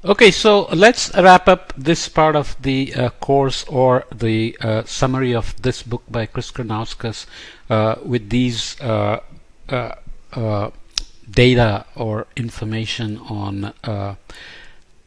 Okay, so let's wrap up this part of the course, or the summary of this book by Chris Karnauskas with these uh, data or information on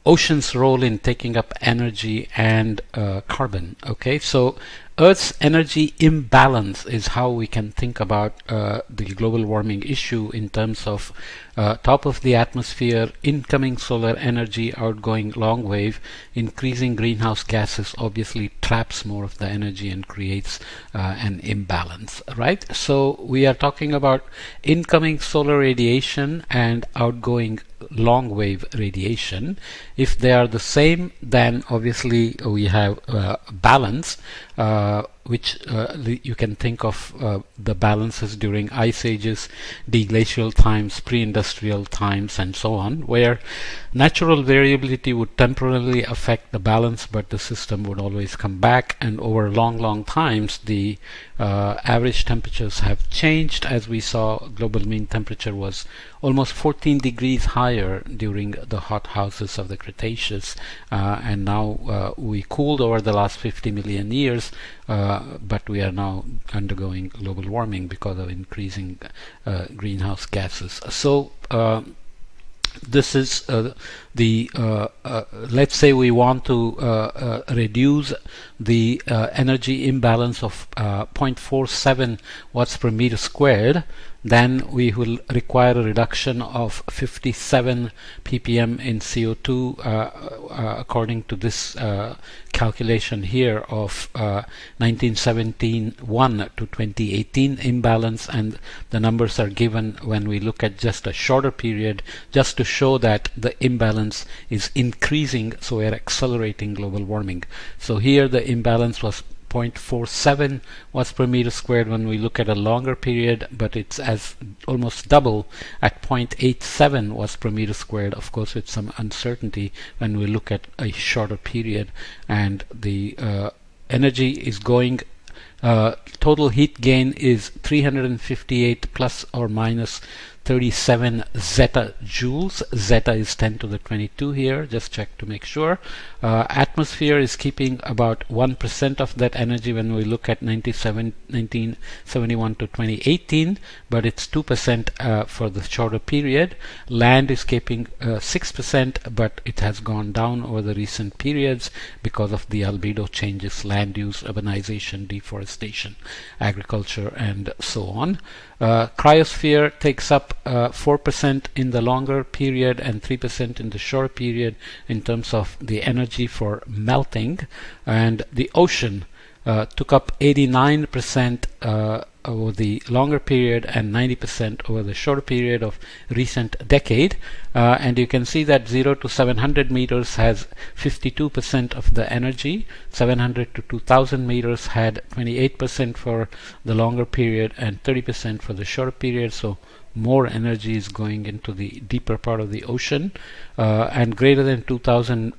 ocean's role in taking up energy and carbon. Okay, so Earth's energy imbalance is how we can think about the global warming issue in terms of top of the atmosphere, incoming solar energy, outgoing long wave, increasing greenhouse gases obviously traps more of the energy and creates an imbalance, right? So we are talking about incoming solar radiation and outgoing long wave radiation. If they are the same, then obviously we have balance, which you can think of the balances during ice ages, deglacial times, pre-industrial times, and so on, where natural variability would temporarily affect the balance, but the system would always come back, and over long times the average temperatures have changed. As we saw, global mean temperature was almost 14 degrees higher during the hot houses of the Cretaceous, and now we cooled over the last 50 million years, but we are now undergoing global warming because of increasing greenhouse gases. So this is let's say we want to reduce the energy imbalance of 0.47 watts per meter squared, then we will require a reduction of 57 ppm in CO2 according to this calculation here of 1971 to 2018 imbalance, and the numbers are given when we look at just a shorter period, just to show that the imbalance is increasing, so we are accelerating global warming. So here the imbalance was 0.47 watts per meter squared when we look at a longer period, but it's as almost double at 0.87 watts per meter squared, of course with some uncertainty when we look at a shorter period. And the energy is going, total heat gain is 358 plus or minus 37 zeta joules. Zeta is 10 to the 22 here, just check to make sure. Atmosphere is keeping about 1% of that energy when we look at 1971 to 2018, but it's 2% for the shorter period. Land is keeping 6%, but it has gone down over the recent periods because of the albedo changes, land use, urbanization, deforestation, agriculture, and so on. Cryosphere takes up 4% in the longer period and 3% in the short period in terms of the energy for melting, and the ocean took up 89% over the longer period and 90% over the shorter period of recent decade. And you can see that 0 to 700 meters has 52% of the energy, 700 to 2000 meters had 28% for the longer period and 30% for the shorter period. So more energy is going into the deeper part of the ocean, and greater than 2000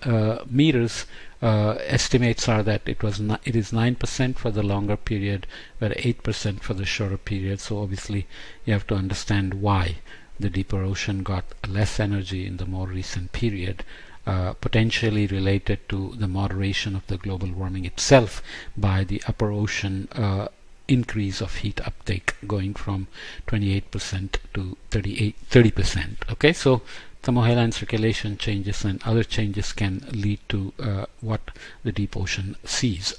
meters, estimates are that it is 9% for the longer period, but 8% for the shorter period. So obviously you have to understand why the deeper ocean got less energy in the more recent period, potentially related to the moderation of the global warming itself by the upper ocean increase of heat uptake going from 28% to 30%. Okay, so thermohaline circulation changes and other changes can lead to what the deep ocean sees.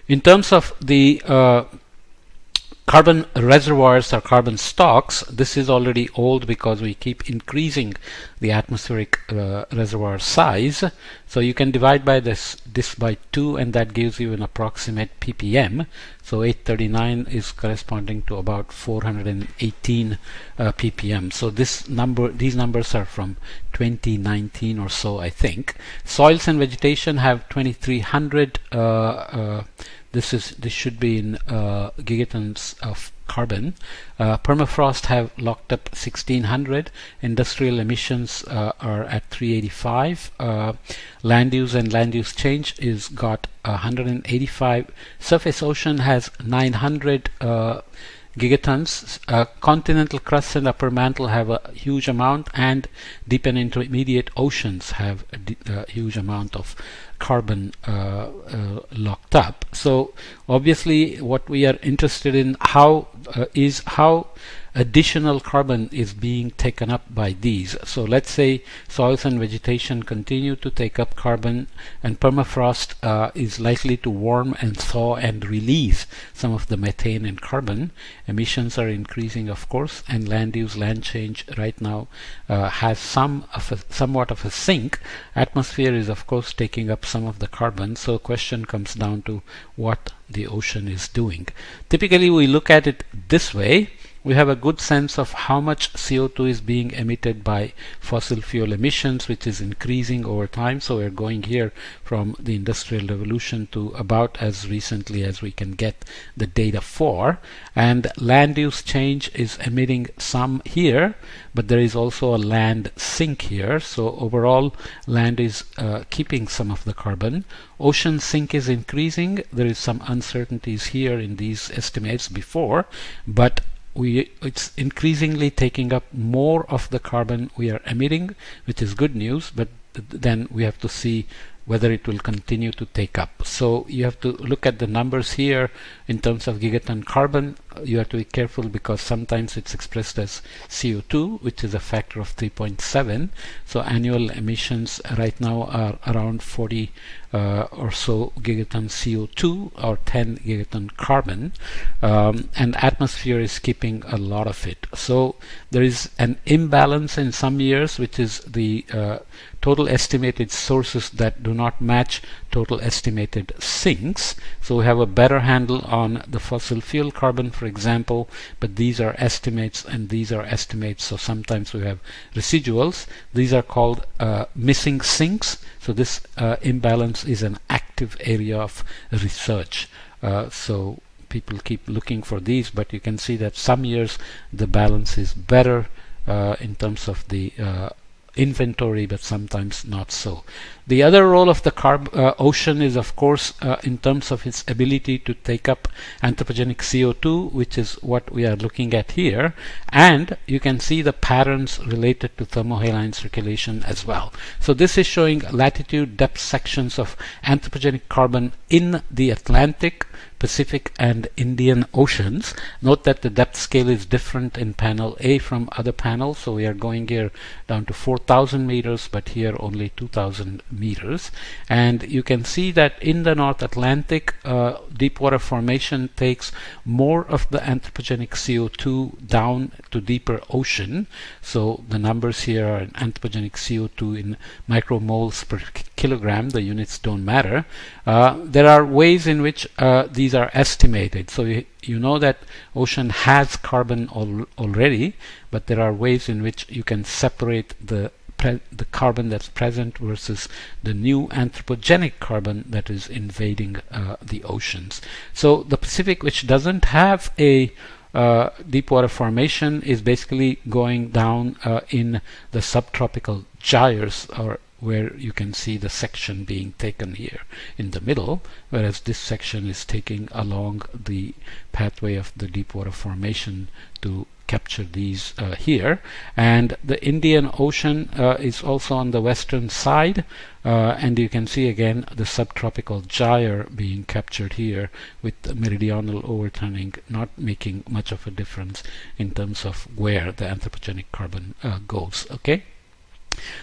In terms of the carbon reservoirs or carbon stocks, this is already old because we keep increasing the atmospheric reservoir size. So you can divide by this by 2, and that gives you an approximate ppm. So 839 is corresponding to about 418 ppm. So these numbers are from 2019 or so, I think. Soils and vegetation have 2300. This should be in gigatons of carbon. Permafrost have locked up 1600. Industrial emissions are at 385. Land use and land use change is got 185. Surface ocean has 900 gigatons. Continental crust and upper mantle have a huge amount, and deep and intermediate oceans have a huge amount of carbon locked up. So obviously what we are interested in is how additional carbon is being taken up by these. So let's say soils and vegetation continue to take up carbon, and permafrost is likely to warm and thaw and release some of the methane and carbon. Emissions are increasing, of course, and land use, land change right now has somewhat of a sink. Atmosphere is, of course, taking up some of the carbon. So the question comes down to what the ocean is doing. Typically we look at it this way. We have a good sense of how much CO2 is being emitted by fossil fuel emissions, which is increasing over time. So we're going here from the Industrial Revolution to about as recently as we can get the data for. And land use change is emitting some here, but there is also a land sink here. So overall land is keeping some of the carbon. Ocean sink is increasing. There is some uncertainties here in these estimates before, but it's increasingly taking up more of the carbon we are emitting, which is good news, but then we have to see whether it will continue to take up. So you have to look at the numbers here in terms of gigaton carbon. You have to be careful because sometimes it's expressed as CO2, which is a factor of 3.7. So annual emissions right now are around 40 or so gigaton CO2 or 10 gigaton carbon, and atmosphere is keeping a lot of it. So there is an imbalance in some years, which is the total estimated sources that do not match total estimated sinks. So we have a better handle on the fossil fuel carbon, for example, but these are estimates and these are estimates, so sometimes we have residuals. These are called missing sinks. So this imbalance is an active area of research. So people keep looking for these, but you can see that some years the balance is better in terms of the inventory, but sometimes not so. The other role of the ocean is, of course, in terms of its ability to take up anthropogenic CO2, which is what we are looking at here. And you can see the patterns related to thermohaline circulation as well. So this is showing latitude depth sections of anthropogenic carbon in the Atlantic, Pacific and Indian Oceans. Note that the depth scale is different in panel A from other panels. So we are going here down to 4,000 meters, but here only 2,000 meters. And you can see that in the North Atlantic, deep water formation takes more of the anthropogenic CO2 down to deeper ocean. So the numbers here are anthropogenic CO2 in micromoles per kilogram. The units don't matter. There are ways in which these are estimated. So you know that ocean has carbon already, but there are ways in which you can separate the carbon that's present versus the new anthropogenic carbon that is invading the oceans. So the Pacific, which doesn't have a deep water formation, is basically going down in the subtropical gyres, or where you can see the section being taken here in the middle, whereas this section is taking along the pathway of the deep water formation to capture these here. And the Indian Ocean is also on the western side, and you can see again the subtropical gyre being captured here, with the meridional overturning not making much of a difference in terms of where the anthropogenic carbon goes. Okay.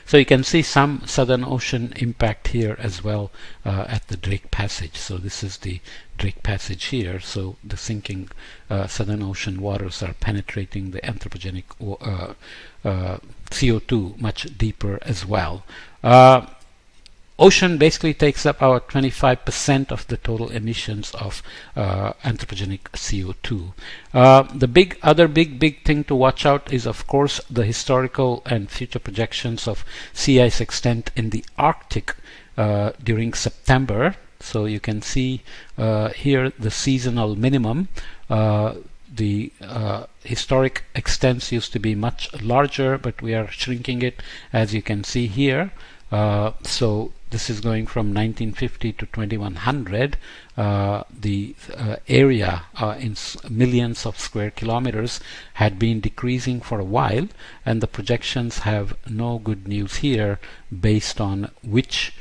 So you can see some Southern Ocean impact here as well at the Drake Passage. So this is the Drake Passage here. So the sinking Southern Ocean waters are penetrating the anthropogenic CO2 much deeper as well. Ocean basically takes up about 25% of the total emissions of anthropogenic CO2. The other big thing to watch out is, of course, the historical and future projections of sea ice extent in the Arctic during September. So you can see here the seasonal minimum. The historic extents used to be much larger, but we are shrinking it, as you can see here. So this is going from 1950 to 2100. The area in millions of square kilometers had been decreasing for a while, and the projections have no good news here based on which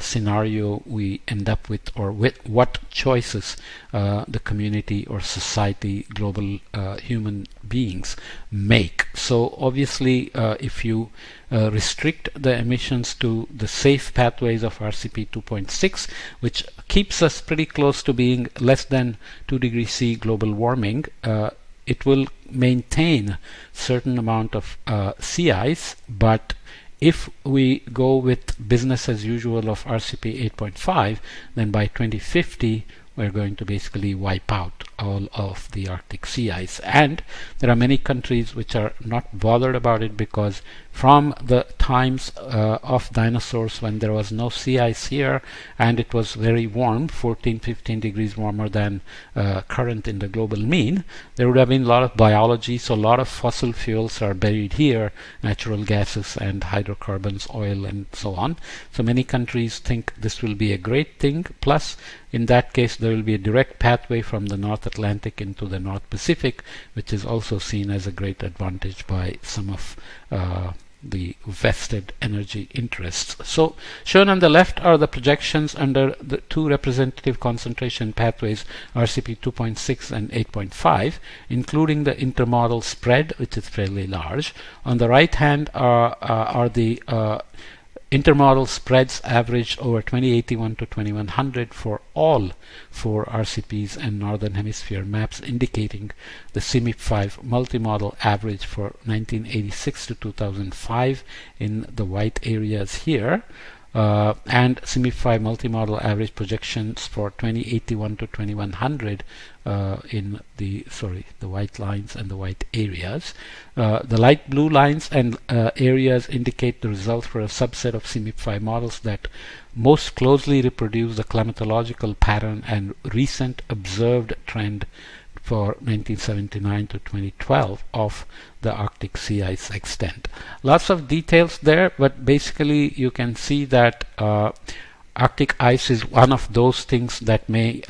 scenario we end up with, or with what choices the community or society, global human beings make. So obviously if you restrict the emissions to the safe pathways of RCP 2.6, which keeps us pretty close to being less than 2 degrees C global warming, it will maintain certain amount of sea ice, but if we go with business as usual of RCP 8.5, then by 2050 we're going to basically wipe out all of the Arctic sea ice. And there are many countries which are not bothered about it, because from the times of dinosaurs, when there was no sea ice here and it was very warm, 14-15 degrees warmer than current in the global mean, there would have been a lot of biology. So a lot of fossil fuels are buried here, natural gases and hydrocarbons, oil and so on. So many countries think this will be a great thing. Plus, in that case, there will be a direct pathway from the North Atlantic into the North Pacific, which is also seen as a great advantage by some of the vested energy interests. So shown on the left are the projections under the two representative concentration pathways, RCP 2.6 and 8.5, including the intermodal spread, which is fairly large. On the right hand are the intermodal spreads averaged over 2081 to 2100 for all 4 RCPs and Northern Hemisphere maps, indicating the CMIP 5 multimodal average for 1986 to 2005 in the white areas here, and CMIP 5 multimodal average projections for 2081 to 2100 in the white lines and the white areas. The light blue lines and areas indicate the results for a subset of CMIP 5 models that most closely reproduce the climatological pattern and recent observed trend for 1979 to 2012 of the Arctic sea ice extent. Lots of details there, but basically you can see that Arctic ice is one of those things that may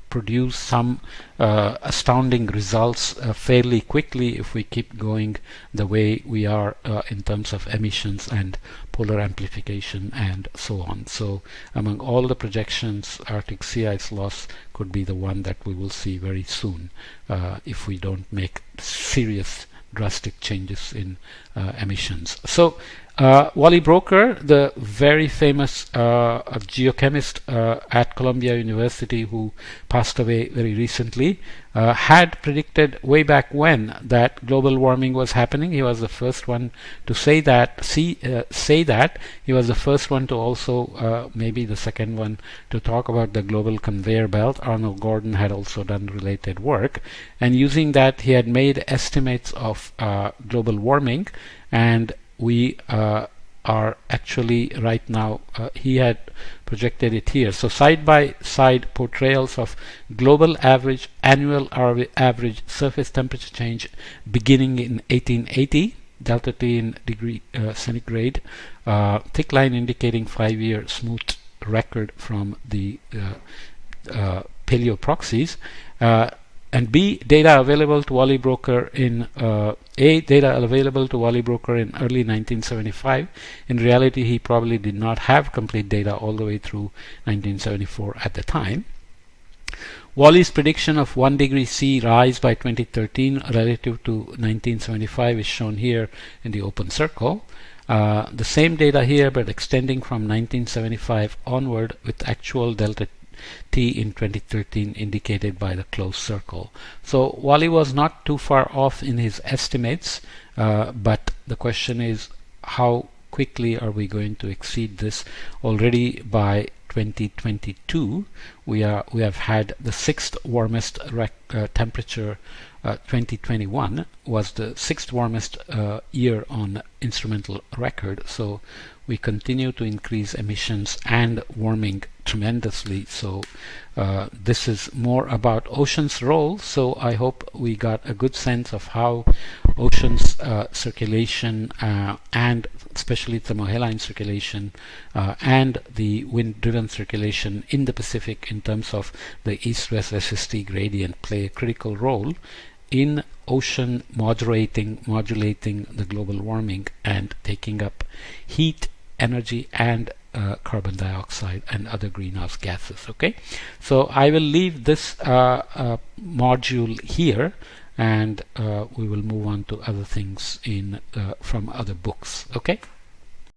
produce some astounding results fairly quickly if we keep going the way we are in terms of emissions and polar amplification and so on. So among all the projections, Arctic sea ice loss could be the one that we will see very soon if we don't make serious drastic changes in emissions. So Wally Broecker, the very famous geochemist at Columbia University, who passed away very recently, had predicted way back when that global warming was happening. He was the first one to say that. He was the first one to also, maybe the second one, to talk about the global conveyor belt. Arnold Gordon had also done related work, and using that he had made estimates of global warming, and we are actually right now, he had projected it here. So side by side portrayals of global average annual average surface temperature change beginning in 1880, delta T in degree centigrade, thick line indicating 5-year smooth record from the paleoproxies, and B, data available to Wally Broecker in data available to Wally Broecker in early 1975. In reality, he probably did not have complete data all the way through 1974 at the time. Wally's prediction of 1 degree C rise by 2013 relative to 1975 is shown here in the open circle. The same data here, but extending from 1975 onward, with actual delta T in 2013 indicated by the closed circle. So Wally was not too far off in his estimates, but the question is, how quickly are we going to exceed this? Already by 2022 we have had the 6th warmest temperature. 2021 was the 6th warmest year on instrumental record, so we continue to increase emissions and warming tremendously. So this is more about ocean's role. So I hope we got a good sense of how ocean's circulation and especially thermohaline circulation and the wind-driven circulation in the Pacific in terms of the east-west SST gradient play a critical role in ocean modulating the global warming and taking up heat, energy, and carbon dioxide and other greenhouse gases. Okay, so I will leave this module here, and we will move on to other things in from other books. Okay.